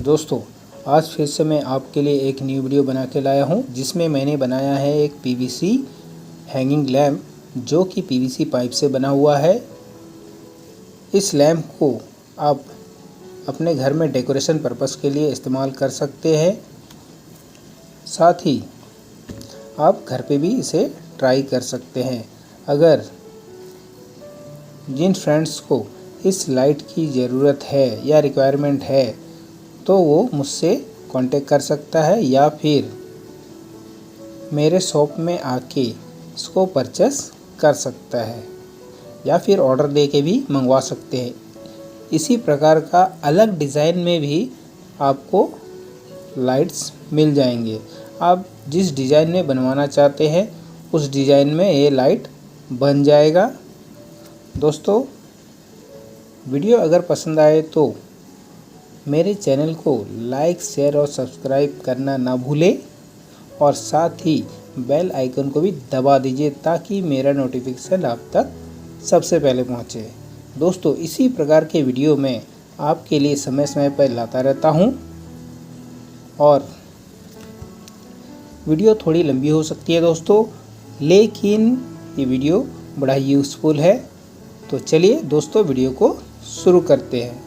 दोस्तों, आज फिर से मैं आपके लिए एक न्यू वीडियो बना के लाया हूं, जिसमें मैंने बनाया है एक पीवीसी हैंगिंग लैम्प, जो कि पीवीसी पाइप से बना हुआ है। इस लैम्प को आप अपने घर में डेकोरेशन पर्पस के लिए इस्तेमाल कर सकते हैं। साथ ही आप घर पे भी इसे ट्राई कर सकते हैं। अगर जिन फ्रेंड्स को इस लाइट की ज़रूरत है या रिक्वायरमेंट है, तो वो मुझसे कांटेक्ट कर सकता है या फिर मेरे शॉप में आके इसको परचेस कर सकता है या फिर ऑर्डर दे के भी मंगवा सकते हैं। इसी प्रकार का अलग डिज़ाइन में भी आपको लाइट्स मिल जाएंगे। आप जिस डिज़ाइन में बनवाना चाहते हैं उस डिज़ाइन में ये लाइट बन जाएगा। दोस्तों, वीडियो अगर पसंद आए तो मेरे चैनल को लाइक, शेयर और सब्सक्राइब करना ना भूलें और साथ ही बेल आइकन को भी दबा दीजिए ताकि मेरा नोटिफिकेशन आप तक सबसे पहले पहुंचे। दोस्तों, इसी प्रकार के वीडियो मैं आपके लिए समय समय पर लाता रहता हूं और वीडियो थोड़ी लंबी हो सकती है दोस्तों, लेकिन ये वीडियो बड़ा यूज़फुल है। तो चलिए दोस्तों, वीडियो को शुरू करते हैं।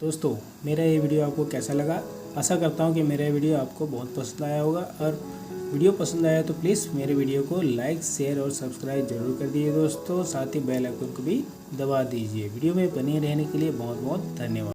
दोस्तों मेरा ये वीडियो आपको कैसा लगा? आशा करता हूँ कि मेरा वीडियो आपको बहुत पसंद आया होगा, और वीडियो पसंद आया तो प्लीज़ मेरे वीडियो को लाइक, शेयर और सब्सक्राइब जरूर कर दीजिए दोस्तों। साथ ही बेल आइकन को भी दबा दीजिए। वीडियो में बने रहने के लिए बहुत बहुत धन्यवाद।